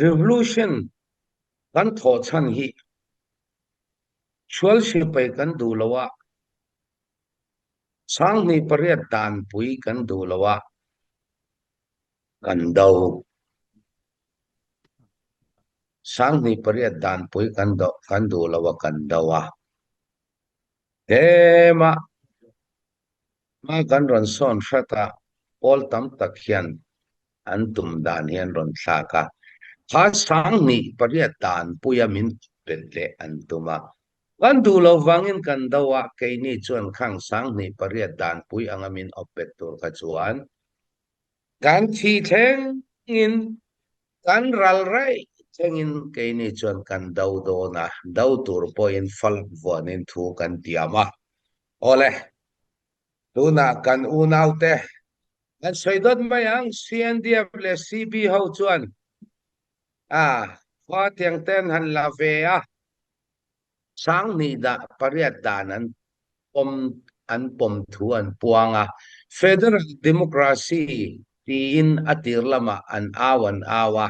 revolution กันโทชันฮีชวลชิไปกันดูละวะสังนิปริยดานปุยกันดูละวะกันดาวสังนิปริยดานปุยกันดูละวะกันดาวะเฮมากันรอนซอนชัตาพอลตัมตะเคียนอันตุมดานเฮียนรอนสากะข้าสังนิปริยดานปุยมินเป็นเลอันตุมากันดูละวังอินกันดาวะเกนี่จวนข้างสังนิปริยดานปุยอังมินอเป็ดตัวขจวนการที่แทงอินกันรัลไรแทงอินเกนี่จวนกันดาวโดนะดาวตัวปอยน์ฟัลวันอินทูกันเตียมาโอเลดูนะกันอูนาวเตกันสวยดดมายัง CNDF และ CB เฮาจวนฟ้าเตียงเต้นหันลาเวียสังนิดาปริยดานันปมทวนปวงFederal Democracy ที่อินอติรลมาอันอาวันอาวะ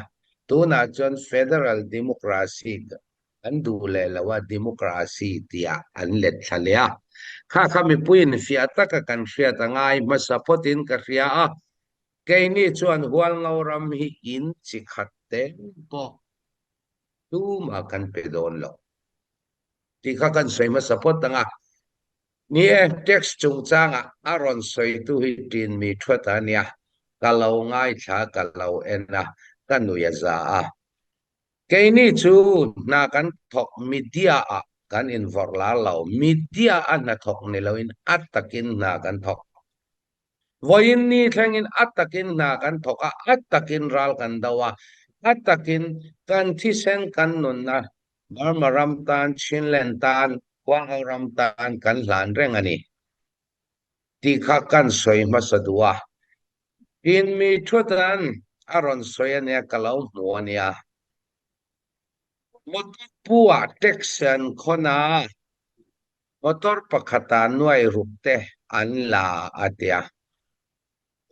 ตัวน่าจน Federal Democracy อันดูแลละว่า Democracy ที่อันเล็ดทะเลข้าคำมีพูดฟิอาตะกันฟิอาตง่ายมาสปอตินกับฟิอาแกนี่ชวนหัวเงารำหิอินจิขัดเต็มปอดูมากันไปโดนหรอกที่ข้ากันสวยมาสปอตตั้งนี่เท็กซ์จงจางอารอนสวยตุหิตินมีทั่วตาเนี่ยกะเราง่ายช้ากะเราเอ็นกันนุยาซาแกนี่จูนากันทอกมีเดียกันอินฟอร์ลาเรามีเดียอันนัทอกนี่เราอินอัตตะกินนากันทอกวันนี้แทงอินอัตตะกินนากันทอกอัตตะกินรัลกันดาวอัตตะกินกันที่เซนกันนุนนะบาร์มารำตานชินเลนตานกวางเอารำตานกันหลานเร่งอันนี้ที่ข้ากันสวยมาสะดวกอินมีทั่วตันอารอนสวยเนี่ยกะเราหัวเนี่ยมอตปัวเท็กซันคนมอตอร์ปะขัตานวยรุกเตอันลาอาเตีย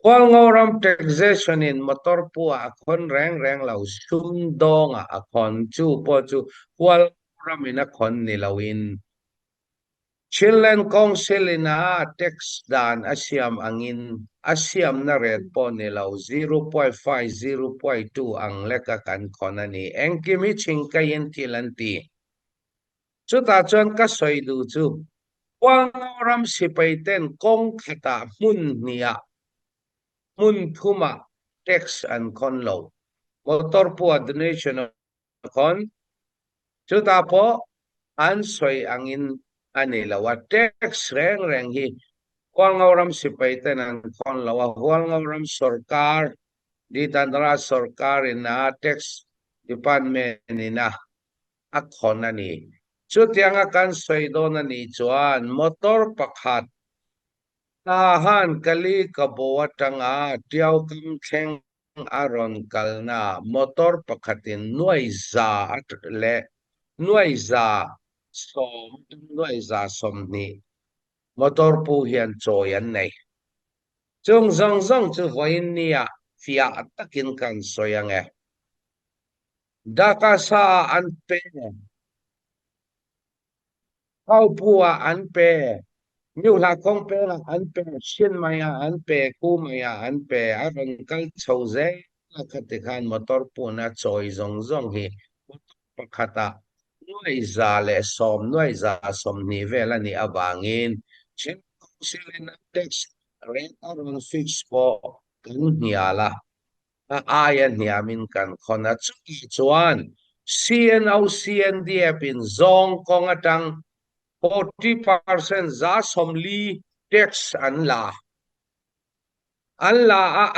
ควงเอารำเท็กซัสนินมอตอร์ปัวคนแรงเราชุมดองคนจูปอจูควงรำมินะคนนี่เราอินชิลเลนคอนซิลินาเท็กซ์ดานอาเซียมอังอินอาเซียมนาเรดปอนนี่เรา 0.5 0.2 อังเล็กกันคนนี้เอ็งกิมิชิงกัยนทิลันตีจุดอาจารย์ก็สวยดูจูว่างรำสิไปเต้นกงขตามุนเนี่ยมุนทุมาเท็กซ์อันคนเรามอเตอร์ปัวดเนชั่นคนจุดอาพออันสวยอังอินอันนี้เราว่าเท็กซ์แรงฮีว่างรำสิไปเต้นอันคนเราว่าว่างรำสุรการดิตันราสุรการอินาเท็กซ์ดิพาร์ตเมนต์นี่นะอักคนอันนี้ชุดยังกันสวยโดนนี่จวนมอเตอร์ปักหัดทหารกะลีกบวตังเดียวกำแข่งอารอนกัลนามอเตอร์ปักหัดหน่วยซาและหน่วยซาสมหน่วยซาสมนี่มอเตอร์ผู้เฮียนโจยันในจงจะไว้เนี่ยฟิอาตะกินกันสวยยังไงดักษาอันเป็นเข้าปัวอันเปมิวลาคงเปละอันเปชินมายาอันเปกูมายาอันเปอารอนกัลโชเซละคติขันมอเตอร์ปูน่าจอยซงฮีปะคตาหน่วยซาเลสอมหน่วยซาสมนิเวลนี่อบางอินชินคงสิเลนเท็กซ์เรนอารอนฟิกซ์ปอกันนี่ละอายันนี่อามินกันคนนั้นจวนCNDF in zong kong atang 40% za somli tax anla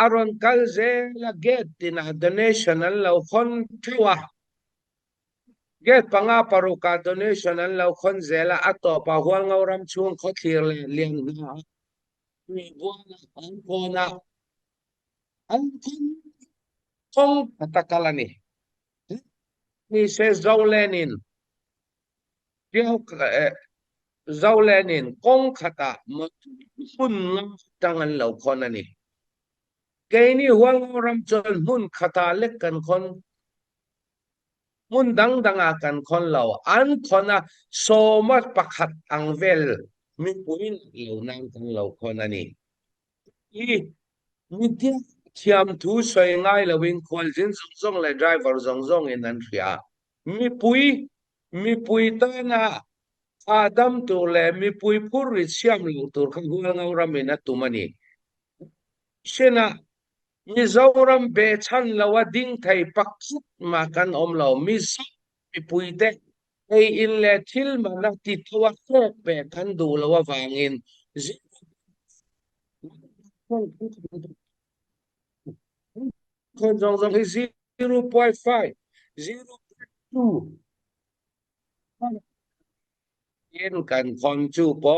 aron kalze la get tina donation anla kon tuwa get panga paruka donation anla kon zela ato pa huang ngauram chung khothir lian na mi buana an kona an kong atakalani ni se Zaulenin Zaulenin kong khata mun tangan law konani kay ni huwag ram chon mun khata lek kan kon มุนดังกันคนเราอันคนน่ะโซมัดประคัดอังเวลมีปุยเหล่านั้นกันเราคนนี้อีมีเดียเทียมทูสวยง่ายแล้ววิ่งคอลจินซงเลยไดรเวอร์ซงอินนันเฟียมีปุยตานะอาดัมตัวเลยมีปุยพูริเชียมลูตัวข้างหัวเงารามินะตุมันนี่เช่นน่ะมีเจ้ารำเบชันแล้วว่าดิ้งไทยปักสุดมากันเรามีสักมีปุยเด็กไออินเลทิลมันนักติดตัวแทรกเบกันดูแล้วว่าวางอินคนจงให้0.5 0.2เย็นกันคนจูปอ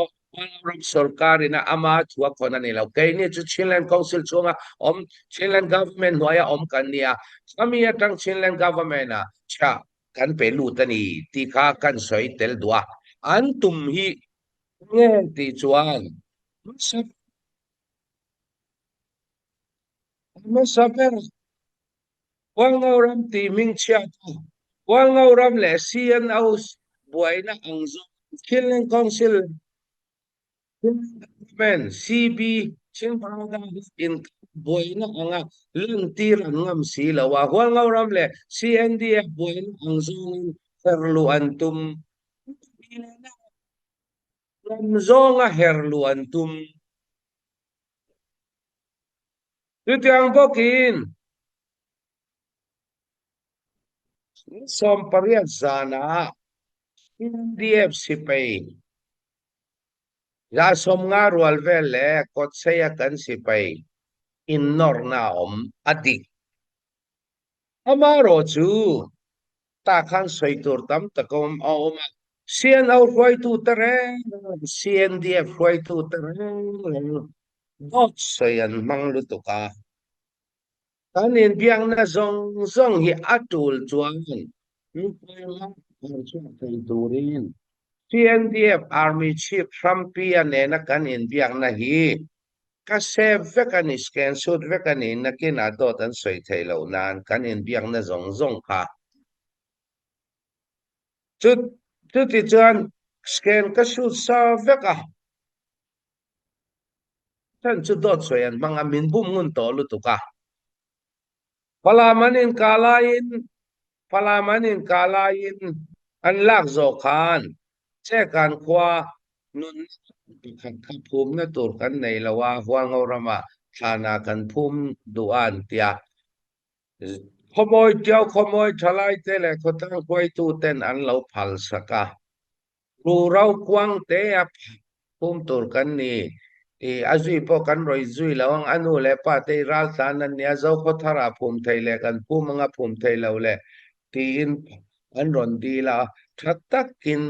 รัฐसरकारी ना अमा छुआ कोना ने लो कई ने जो चिनलैंड काउंसिल छुआ ओम चिनलैंड गवर्नमेंट होया ओम कन्या समी अटंग चिनलैंड गवर्नमेंट ना छा kan pe lu tani ti kha kan soi tel dua an tum hi nge ti chuan ma saber wal ngauram ti ming chia wal ngauram le sian aus buaina angzo chilen council men cb chin parada in buaina anga lentir angam si lawa wal ngauram le cndf buaina angzo herlu antum zonga herlu antum Tutiang bokin som pariat sana NDF sipay ya som nga rual vele kotsaya kan sipay innor na adik amaro chu ta khan soitur tam takom oma CN out roi tu tere CNDF roi tu tere dot sayan manglutuka kanin biang na zong hi atul chuan turin CNDF Army Chief Trumpia nena kanin biang na hi kasi vekani scan sud vekani na kinadotan soy taylaw nan kanin biang na zong ka tuti chuan scan kasud sa veka tan chudot soyan mga minbum ngun to lutuka Palamanin kalayin an lak zokan cekan kwa nun kapum na tur kan nei lawa huang orama thana kan phum duan tia khomoi thalai te le khotang koi tu ten an lo phal saka ru rau kwang te a phum tur kan ni azui po kan roi zui lawang anu le pa te ral sanan nia zo khothara phum thaile kan phum anga phum thailo le tin an ron di la thatakin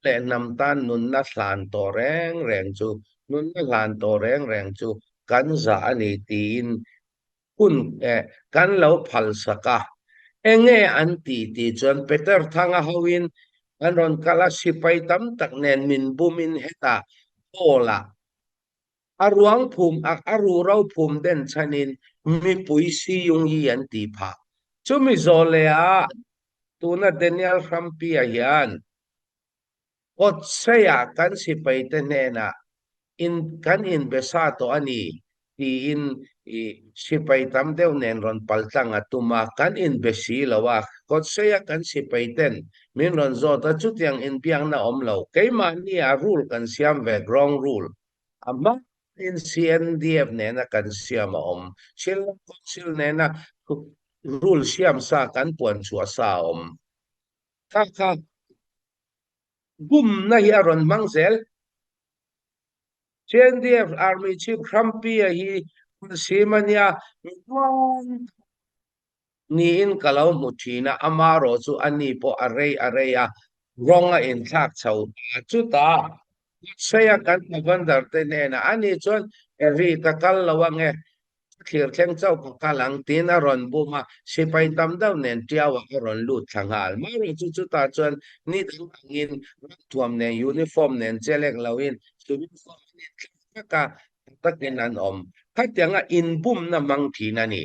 le nam tan nun na hlan to reng chu nun na hlan to reng chu kan za ani tin kun kan lo phal saka enge an ti chuan peter thanga hawin an ron kala sipai tam tak nen min bumin heta ola aruang phum aru rau phum den chanin mi puisi yung hi an ti pha chumi zolea tuna Daniel Rampia yan ot saya kan sipai tenena kan investo ani in sipay tam deu nen ron paltang atuma kan investi lawa kot saya kan sipay ten min ron zo ta chutyang in piang na omlo kay mani a rule kan siam ve wrong rule ama in CNDF nena kan siam sil nena rule siam sa kan puan chua sa ka gum na hi aron mangzel CNDF Army Chief Trumpia hi simanya niin kalau mutina amaro chu ani po array ronga in thak chau chu ta saya kan bandar te ne na ani chon eri takal lawange khir thleng chau kalang tin aron buma sipai tam dau nen tiawa ron lut thangal mari chu ta chon ni angin tuam ne uniform nen chelek lawin uniform ka takinan katyanga inbum na mang thina ni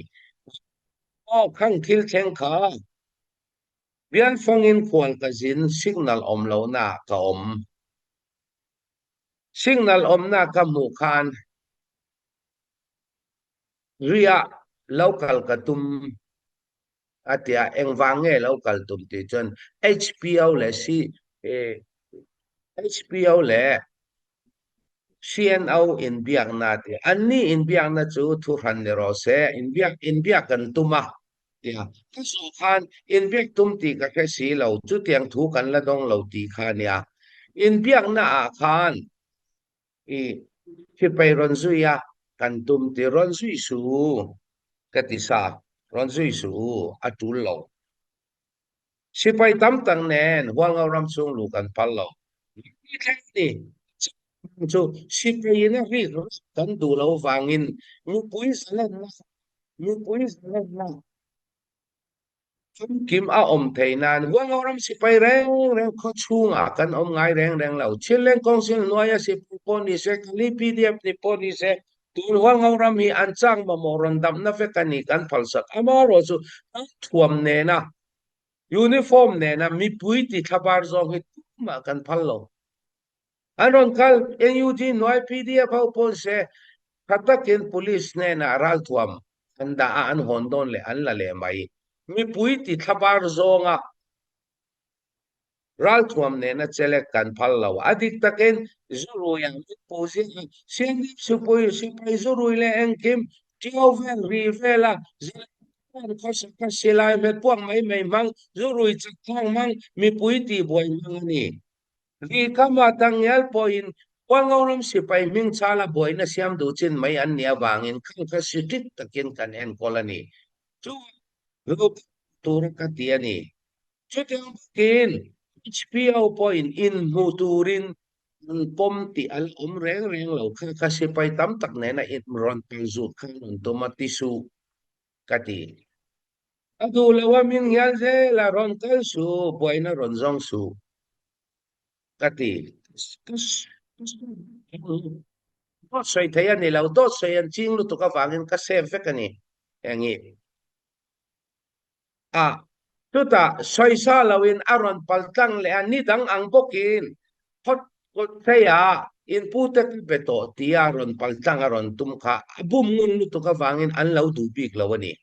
khang thil theng kha bian fangin khwal ka zin signal om lo na ka om signal om na ka mu khan ria local ka tum atia engwange local tum ti chon HPO le si HPO le CNO in biak na ti anni in biak na chu thu ran ne ro se in biak kan tuma ya ka so khan in biak tum ti ka khe si lo chu tiang thu kan la dong lo ti khan ya in biak na a khan i khi pai ron zui ya kan tum ti ron zui su ka ti sa ron zui su atul lo si pai tam tang nen wal ngau ram chung lu kan pal lo ni chu si pai na ri kan du lo wangin mu pui salan na mu pui salan na kim a om theinan wal ngau ram si pai reng reng kho chung a kan om ngai reng reng lo chilen kong sin noya si po ni se kali pdf ni po ni se tun wal ngau ram hi an chang ma moron dam na fe kan ni kan phal sak amaro chu thuam ne na uniform ne na mi pui ti thabar zo hi ma kan phal lo anon kal NUT noi PDF ho pon se khatakin police ne na ral thuam anda an hondon le an la le mai mi pui ti thabar zo nga ral thuam ne na chele kan phal lo adik taken zuru yang mi posi sen su pui si pai zuru le engkim tio vel ri vela ka silai met puang mai mai mang zurui chakang mang mi pui ti boi mang ni ri kama tang yal poin wangauram si pai ming chala boi na siam du chin mai an nia wangin khang ka sitit takin kan en kolani chu lu tur ka tiani chu teng kin HPO point in muturin pom ti al reng reng lo ka si pai tam tak ne na it ron pal zu kan tomatisu kati adu lawa min yal ze la ron kal su boi na ron zong su kati dos soy thaya ni lau dos soy an ching lu to ka wangin ka sem fe kani engi a tuta soy sa lawin aron paltang le ani dang ang bokin hot kot thaya in putek beto ti aron paltang aron tum kha abum ngun lu to ka wangin an lau du bik lawani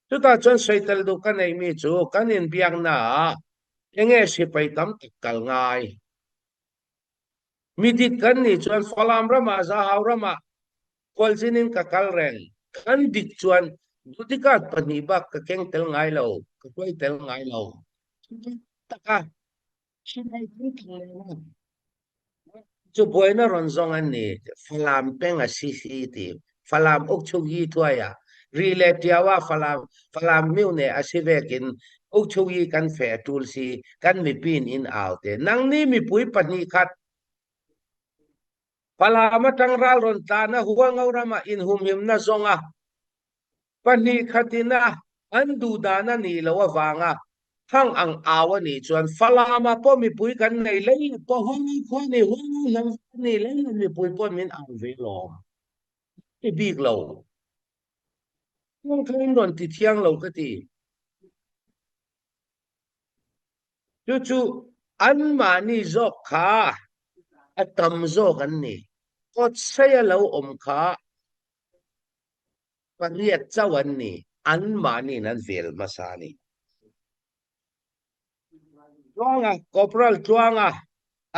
tuta chon soy tel du kanai mi chu kanin biang na enge si pai tam kal ngai midit kan ni chuan falam rama za haw rama kolsinin ka kalreng kan dik chuan dudikat paniba ka keng tel ngai lo ka koi tel ngai lo taka sinai tin chu boina ronzong an ni falam peng a CCT falam ok chugi tuaya relatiawa falam miu ne asivekin ok chugi kan fe tulsi kan mi pin in out nang ni mi pui pani khat palama tangral ron tana huwa ngaurama in humhim na zonga pani khatina andu dana ni lawa wanga hang ang awa ni chuan falama po mi pui kan nei lei po hongi khoni hongi lam ni lei mi pui po min ang ve lo e big lo ngong thain ron ti thiang lo ka ti chu an ma ni zok kha atam zo kan ni kot saya lo om kha pariat chawan ni an mani nan vel masani chuanga corporal chuanga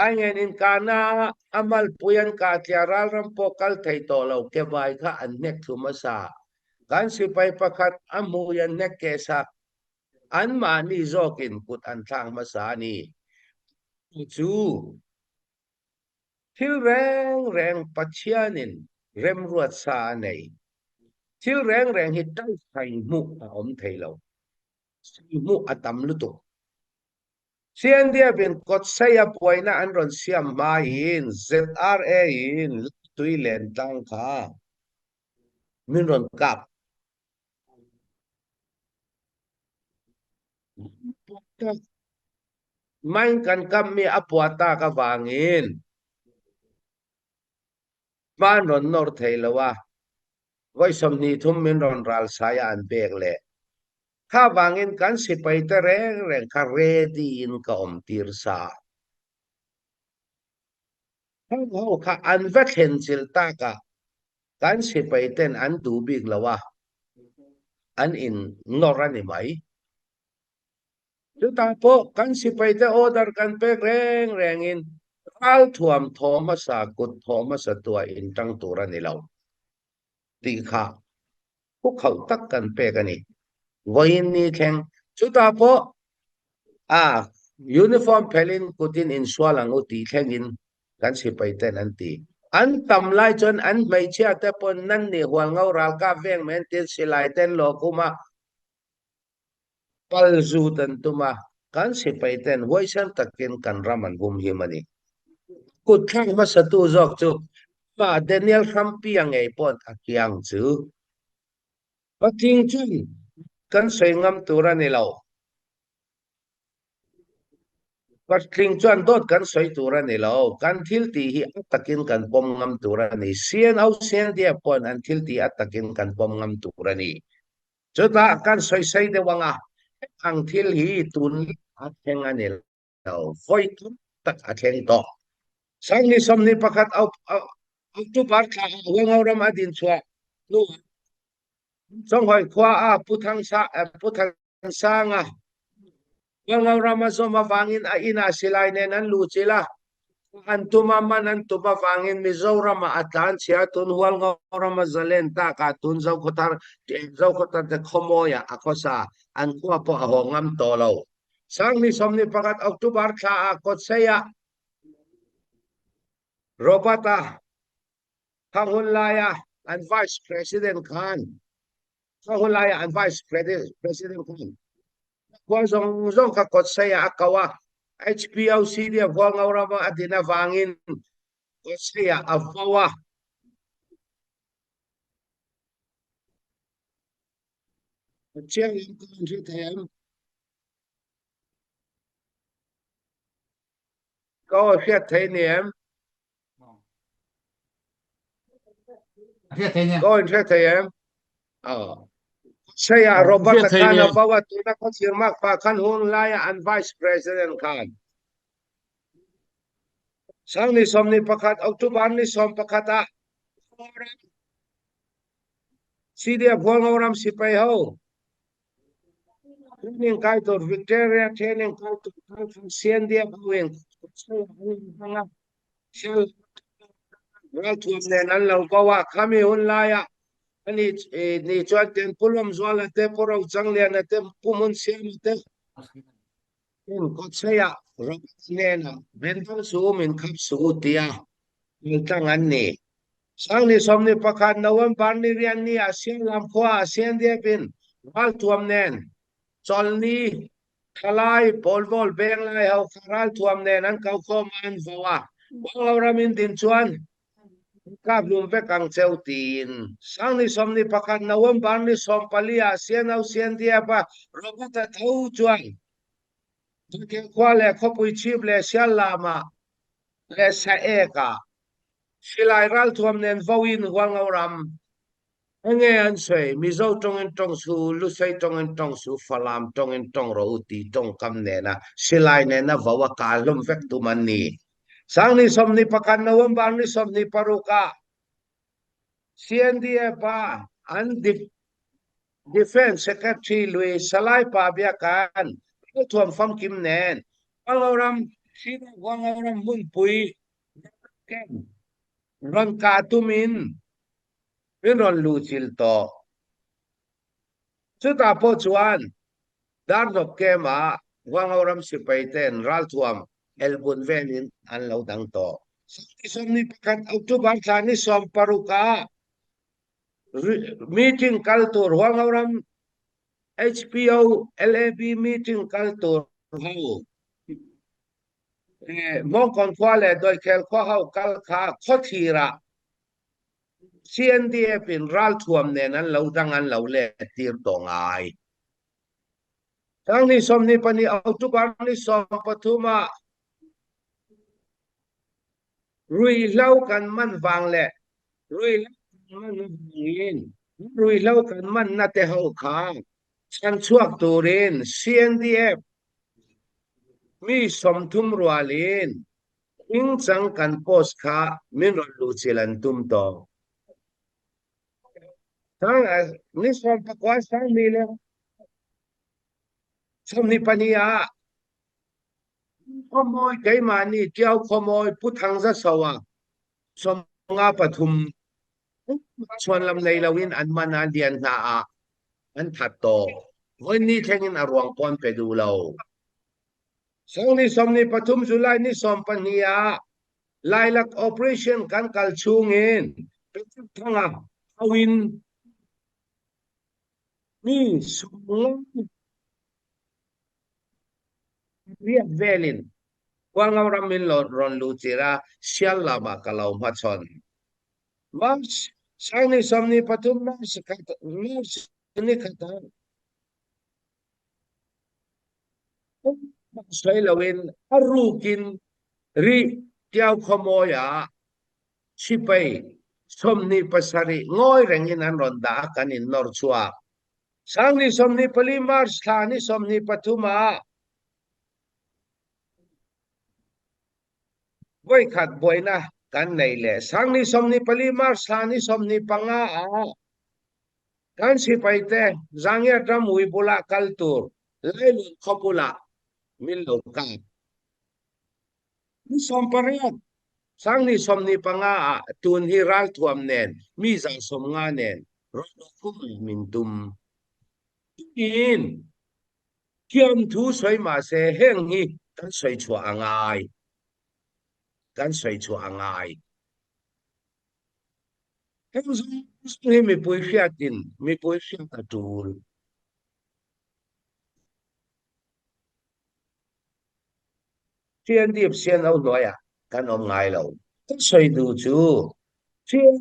angen in kana amal puyan ka tiaral rampo kal thai to lo ke bai kha an nek thu masa kan si pai pakhat amu yan nek ke sa an mani zokin kut an thang masani chu thil reng reng pachianin rem ruat sa nei thil reng reng hi tai thai mu a om thei lo mu atam lu tu sian dia bin kot saya poina an ron siam ma in ZRA in tui len tang kha min ron kap main kan kam mi apuata ka wangin man ron nor thei lawa vai som ni thum min ron ral saya an bek le ข้าวางอินกันสิไปแต่แรงแรงคาเรดีอินก็อมตีรสาเขาข้าอันเวทเห็นสิลตากะกันสิไปเต้นอันดูบิกแล้วว่าอันอินนอรันไหมจุดตาโปกันสิไปแต่ออดาร์กันเปแรงแรงอินข้าวถ่วมทอมาสากุดทอมาสตัวอินตั้งตัวรันนี่เราตีข้าพวกเขาตักกันเปกันนี่วันนี้แข่งจุดตาโปยูนิฟอร์มเพลินกุดินอินสวาลังอุตีแข่งอินกันสิไปแต่นันตีอันตำไลจนอันไม่เชื่อแต่ปนนั่นนี่หัวเงาราลกาเวงเมนติสิไลเต้นโลกุมาปัลจูตันตุมากันสิไปเต้นไว้ฉันตะกินกันรามันบุมหิมันีกุดข้างมาสตูจอกจุมาเดนิเอลคัมปียังไงปนอักยังจูปัจจิงจุนกันสวยงามตัวนี่เราปัจจิงจุนโดดกันสวยตัวนี่เรากันทิลตีฮีอัตตะกินกันปมงามตัวนี่เสียนเอาเสียนเดียปนอันทิลตีอัตตะกินกันปมงามตัวนี่จุดละกันสวยใส่เดวังอังทิลฮีตุนอัดแข่งอันนี้เราไฟตุนตักอัดแข่งต่อสังนิสมนิประคัดเอาตุบาร์ข้าหัวเงารามาดินชัวลูกสองหอยขวาพุทธังสางหัวเงารามาสมาฟังอินอินาสิไลเนนันลูจิละอันตุมามันอันตุมาฟังอินมิโซรามาอัตลันเชียตุนหัวเงารามาซาเลนตากาตุนเจ้าขตาเดขโมยอะข้อสาอันกัวปะหงามโตเราสังนิสมนิประคัดเอาตุบาร์ข้ากดเสียโรบัตาข้าหุนลายอัน Vice President Khan ข้าหุนลายอัน Vice President Khan ว่าจงกดเสียกว่า HPLC เดียว่าเงารามาอดีนฟังอินกดเสียอัฟวะเชียงอินกันที่แถมก็เสียเทเนียมก็เสียเทเนียมsaya Robert Khan bawa tuna konfirmak Khan Hun Laya and Vice President Khan. Sang ni som ni pakat Oktober ni som pakata. Sidia buang orang sipai ho. Training kai to Victoria training kai to Sien dia bueng. Sial Ral tuam nenan lau bawa kami Hun Laya. Ni cuat ten pulum zuala te porau janglia na te pumun siam te kot saya robat nena bentang su min kap su tia mintangan ni sang ni som ni pakat nawam parni rian ni asian lam khwa asian dia pin wal tuam nen chol ni khalai polbol beng lai hau kharal tuam nen an kau kho man vawa wal ramin din chuanกาบลุมเปกังเซลตีนสังนิสมนิประคันนวมบานนิสมปลีอาเซียนเอาเซียนเดียบะรบตะเท่าจวนทุกเกี่ยวกับเลขปุยชีพเลเซียลามาเลเซเอกาสิไลรัลทวมเนนววินหวังเอารำเงี้ยอันสวยมิโซตรงอินตรงสูลุใส่ตรงอินตรงสูฟลามตรงอินตรงโรตีตรงคำเนนะสิไลเนนะวะกาลุมเวกตุมันนีsang ni som ni pakan nawam ban ni som ni paruka CNDF pa an defense secretary Louis Salai pa biakan tuam fam kim nen wangoram sino wangoram mun pui ken ron ka tumin ron lucil to chuta po chuan dar dok kema wangoram sipaiten ral tuam elbun venin an lau dang to som ni pakat October ni som paruka meeting culture wangoram HPO LAB meeting culture ho mong kon kwale doi kel kwa hau kal kha khothira CNDF in ral thuam nen an lau dang an lau le tir to ngai tang ni som ni pani October ni som pathuma rui lau kan man wang le rui lau man yin rui lau kan man na te ho kha ฉันช่วกตูริน CNDF มีสมทุมรัวลินอิงจังกันโพสคามินรลูจิลันตุมโตทั้งนิสมปกวาสังมีเลสมนิปนิยาขโมยไกมานี่เจ้าขโมยพุทธังซะสวะสมงาปทุมชวนลำในลวินอันมานานเดียนนาอันถัดโตวันนี้แทงินอรวงปอนไปดูเราสังนิสมนิปทุมจุลัยนิสมปนิยาลายลัก operation กันกัลชูงเงินเป็นทั้งอาวินนี่สมงเรียกเวลินกวางเรามินหลอดรอนลูจิระเชียลลามาคลาวมาชนมาสังนิสมนิปทุมมาสกัดมาสนิขัดสวยลวินอารูกินรีเจ้าขโมยชิไปสมนิปัสริง่อยแรงยินันรอนดากันอินนอร์ชัวสังนิสมนิปลิมาร์สถานิสมนิปทุมาไว้ขัดบ่อยนะกันในแหละสังนิสมนิปลิมาร์สถานิสมนิปังกันสิไปแต่จังเงตรมุยบุละคัลตูร์ไล่ลุขบุละมิลลุกันนิสมปะเรียนสังนิสมนิปังตุนฮิรัลทวมเนนมีจังสมงานเนนรถคุมมินตุมอินเกี่ยมทูสวยมาเสเฮงฮีกันสวยชัวงายกันสวยชัวงายเฮงซุนี่มีปุยเฟียตินมีปุยเฟียตะตูลเทียนดิบเสียนเอาหน่อยกันอมงายเรากันสวยดูจูเทียน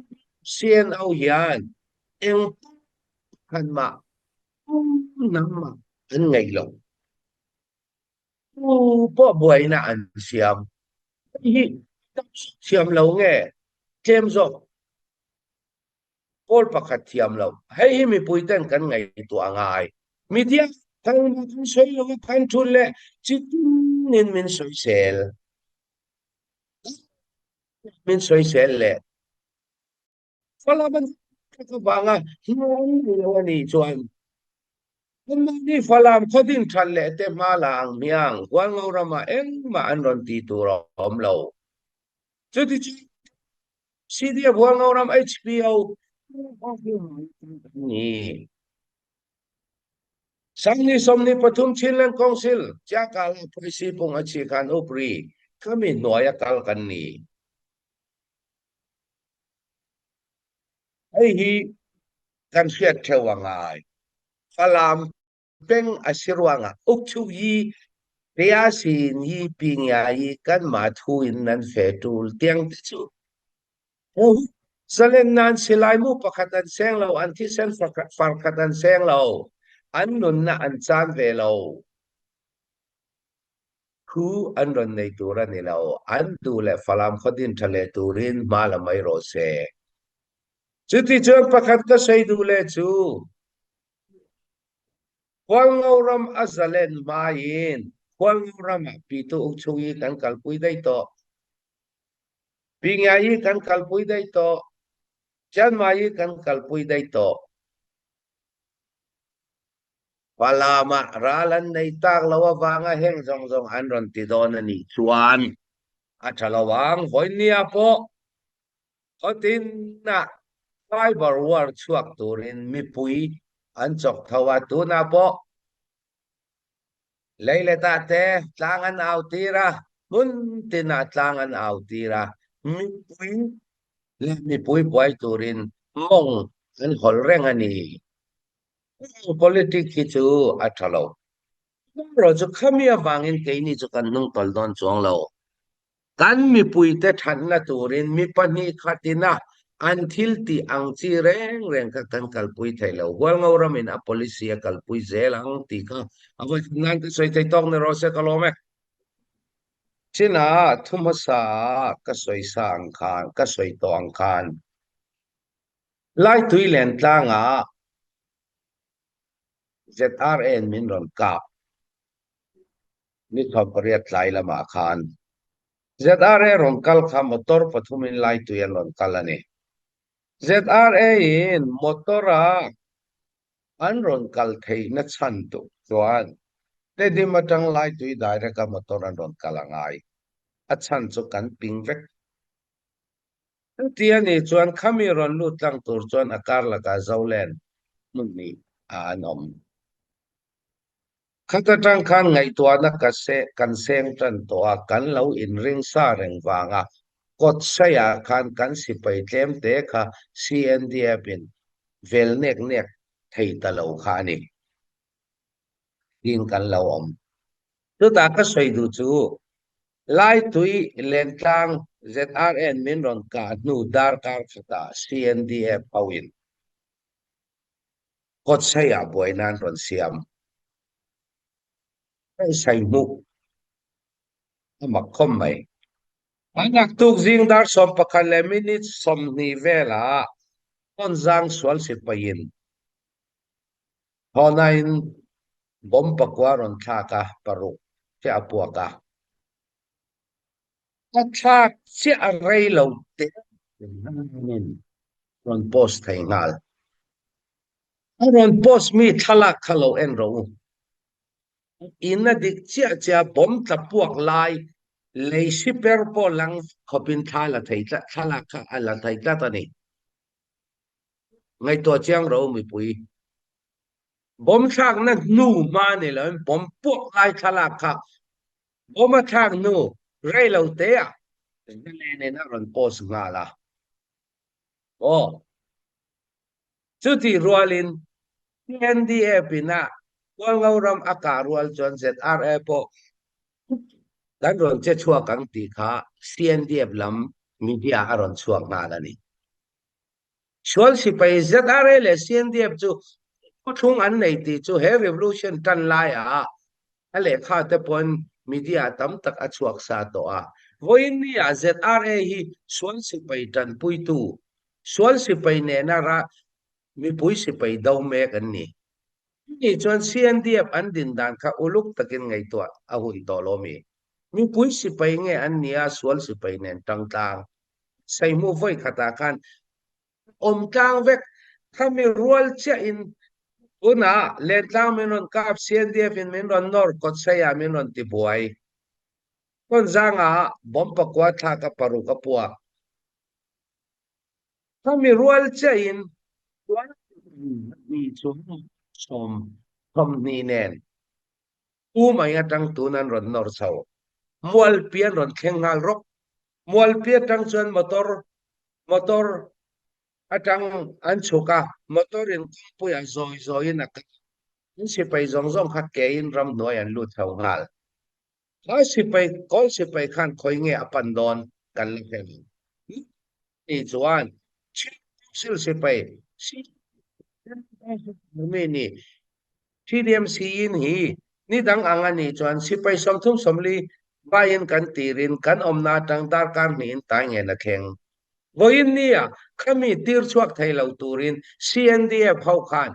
เสียนเอายานเอ็งกันมาน้ำมาอันไงเราพ่อบ่อยนะอันเสียมฮีเสียมเราไงเจมส์Paul pakatiam lo hei mi puiten kan ngai tu angai media kan soi lo kan tulle chitin min soi sel le fala ban ka banga ni chuan ni falam khodin thalle te malang miang kwal ngorama eng ma anron ti tu rom lo chuti sidia buang ngoram HBO ni Sangni somni patum chilan council jakal polisi pong achikan opri kami noya kal kan ni ai hi kan siat thewangai falam peng asirwanga ukchu yi riasin yi pingya yi kan ma thu in nan fetul tiang chu salen nan silai mu pakatan seng lo anti sen farkatan seng lo an nun na an chan ve lo ku an ron nei tura ni lo an du le falam khodin thale turin mala mai ro se chuti chon pakhat ka sei du le chu kwal ngoram azalen main kwal ngoram pitu uchui kan kalpui dai to pingai kan kalpui dai to chan mai kan kalpui dai to Palama ralan nei tak lawa wanga heng zong zong anron ti don ani chuan achalawang hoinia po hotin na fiber war chuak turin mi pui an chok thawa tu na po leile ta te tlangan autira mun tina tlangan autira mi pui le mi pui boy turin mong an hol reng ani politik ki chu achalo ro chu khamia bangin ke ni chu kan nung tol don chong lo kan mi pui te than na turin mi pani khatina until ti ang chi reng reng ka kan kalpui thailo wal ngoram in a policy kalpui zelang ti ka abo nan te soi tai tong ne ro se kalome china thumasa ka soi sang khan ka soi tong khan lai tui len tlanga ZRN มินรอนกาบนี่ทอมเรียดไหลละมาคาน ZRA รอนกัลค่ะมอเตอร์ปฐุมินไลตุยรอนกัลนี่ ZRA อินมอเตอร์อันรอนกัลเทยนัชันตุส่วนเดดิมาจังไลตุยได้เรกมอเตอร์อันรอนกัลง่ายอัชันสุกันปิงเวกที่อันนี้ส่วนขามีรอนลุตังตัวส่วนอาการละกาเจ้าเลนมุ่งนี้นมข้าจะจังคันไงตัวนักเสกกันเซงจันตัวกันเราอินริงซาเริงวางกดเสียกันสิไปเต็มเตะค่ะ CNDF เป็นเวลเนกไทยตะเลาขานี่ยิงกันเราตัวตาก็สวยดูจูไล่ตุยเลนกลาง ZRN มินรอนกาดนูดาร์การฟตา CNDF เอาอินกดเสียบ่อยนั้นรอนเสียมไม่ใส่มุกมาคมไหมอันนักตุกจิงดาร์สมปะคันเลมินิตสมนิเวล่าต้นจางสวนสิบไปยินพอนันบอมปะกวารอนทากะปรุกเจ้าปัวกะถ้าทากเสียอะไรเราเตะนั่นรอนโพสต์ให้งาลรอนโพสต์มีทลักขะโลเอ็นเราอินนัดิกเจ้าบอมตะพวกลายเลยสิเปอร์โปลังขบินทาละไทยละทลักขะละไทยละตอนนี้ไงตัวเจ้าเราไม่ปุยบอมทางนั้นนูมาเนี่ยแหละบอมพวกลายทลักขะบอมทางนูไรเราเตะนั่นแหละเนี่ยนะรอนโพสต์งาละโอ้สุดที่รัวลิน NDF นะว่าเรารำอากาศรัวจน ZRF dan ron che chua kang ti kha CNDF lam media aron chuak na la ni shol si pai ZRL CNDF chu thung an nei ti chu he revolution tan lai ale kha te pon media tam tak a chuak sa to voin ni ZRA hi shol si pai tan pui tu shol si pai ne na ra mi pui si pai dau me kan ni ni chuan CNDF an din dan kha uluk takin ngai to a hun to lo mi mi pui si pai nge an nia sual si pai nen tang sai mu voi khata kan tang vek khami rual che in una le tang menon kap CNDF in menon nor kot saya menon ti buai kon zanga bom pakwa tha ka paru ka puak khami rual che in ni chum som ni nen mai atang tunan ron nor sau mual pian ron khengal rok mual pia tang chuan motor atang an choka motor in puya zoi na ka si pai zong kha ke in ram noi an lut thau ngal ha si pai kol si pai khan khoi nge apan don kan le phen ni chuan sil si pai si ni TDMC in hi ni dang angani chuan si pai som thum somli bayan kan tirin kan omna tang dar kar ni in ta nge na kheng voin nia khami tir chuak thailo turin CNDF hau khan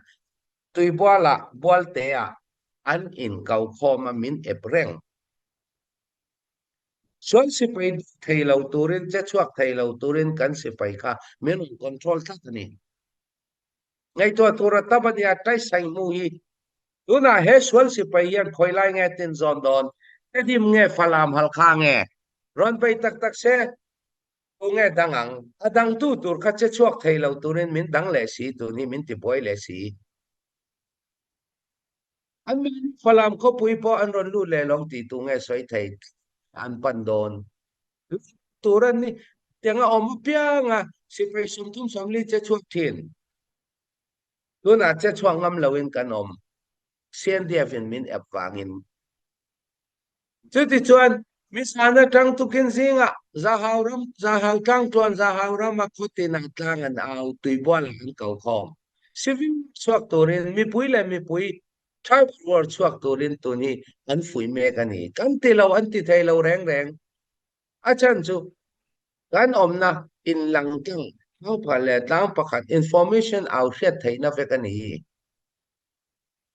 tui boala bolte an in kau khoma min epreng chuan si pai thailo turin che chuak thailo turin kan si pai kha men control thak ni ngai to tura tabania tai sai mu hi tuna he sual si pai yan khoilai nge tin zon don edim nge falam hal kha nge ron pai tak se nge dangang adang tu tur kha che chuak thailo turin min dang le si tu ni min ti boy le si an min falam ko pui po an ron lu le long ti tu nge soi thai an pan don turan ni tenga pia nga si pai sum tum som li che chuak thin tuna che chuak ngam lawin kan CNDF in min ep wangin chuti chuan misana tang tukin zinga zahau tang tuan zahau ram makhuti na tlang an au tui bol an kau khom sivim chuak turin mi pui tribe war chuak turin tuni an fui me kani kan tilaw an ti thailaw reng achan chu kan omna in lang tang ho phale tang pakhat information out hriat thaina ve kani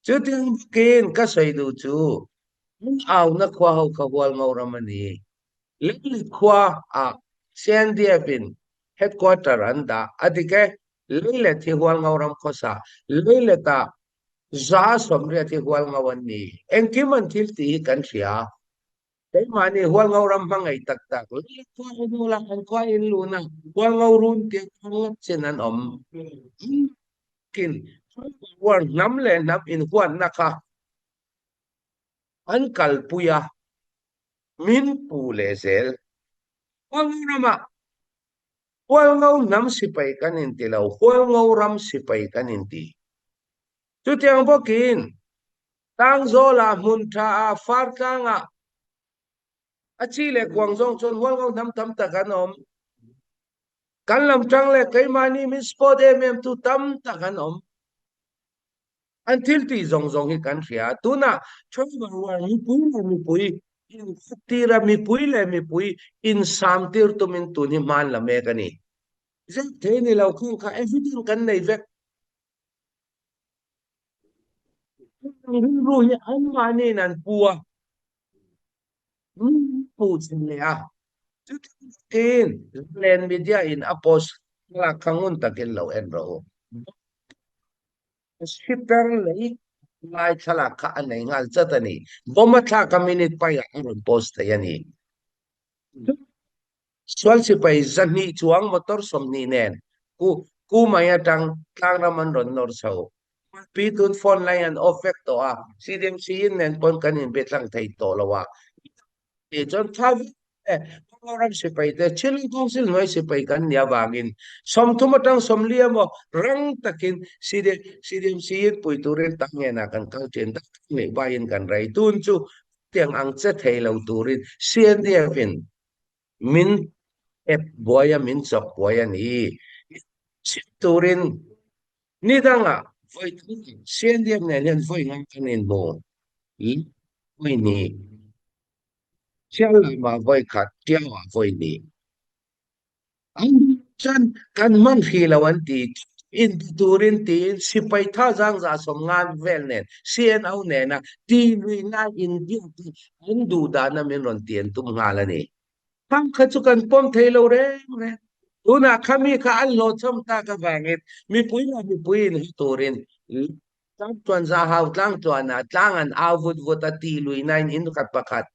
จุดยังกินก็ใส่ดูจูมันเอานักขวาเขาขวาเงารามณีเล็กขวาเซียนเดียบินเฮดควอเตอร์อันดาอดีแกเลยเลที่หัวเงารามข้อสาเลยเลตาจ้าสมเรียที่หัวเงาวันนี้เอ็งกิมันทิลตีกันเสียแต่มานี่หัวเงารำพังไอ้ตักเลยควาอินูลังควาอินลูนะหัวเงารุนเตียงทั้งเช่นนั้นกินหัวน้ำเลยน้ำอินหัวนะคะอันกัลปุยามินปูเลเซลหัวเงารำหัวเงาน้ำสิไปกันอินตีเราหัวเงารำสิไปกันอินตีจุดยังบอกกินตั้งโซลามุนทาฟาร์ตังอาชีเลกวางซงชนหัวเงาน้ำทำตะกันกันลำจังเลยไกมานี่มิสปอดtu tam ta kanom until ti zong hi kan ria tu na choi war mi pui in tira mi pui in sam tir tu min tu ni man la me kani zeng the ni lau khu kha everything kan nei vek ru hi an ma ni nan pua pu chin le in len media in apos la kangun takin lo en ro Shipper lay lai chala ka anay ngal zatani bomata ka minute pa ya aron post yani swal si pai zani chuang motor somni nen ku maya tang raman ron nor sao pitun phone line offer to CDMC nen pon kanin betlang thai to lawa e jon thav program si pai te chilling council noi si pai kan ya bangin som thumatang somlia mo rang takin CDMC pui turin tangena kan kal chen tak ni bayin kan rai tun chu tiang ang che thei lo turin CNDFin min boya min sok boya ni turin ni danga voi CNDF nen voi ngang kanin mo ni Siya ma voi khat tia wa voi ni ang chan kan man hilawan ti in turin ti sipai tha jang za som ngan vel nen cn au ne na ti lui na in di an du da na men ron tien tum ngala ni pang khachukan pom thailo re una khami kha al lo chom ta ka bangit mi pui ni turin tang tuan za hau tlang tuan na tlang an avut vota ti lui na in kat pakat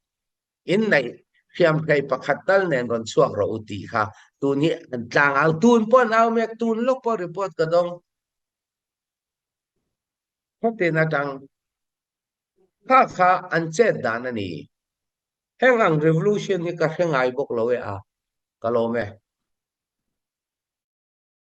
in nei fiam kai pakhatal nen ron chuak ro uti kha tu ni an tlang au tun pon au mek tun lok po report ka dong khote na tang kha an che dan ani heng ang revolution ni ka hengai bok lo ka lo me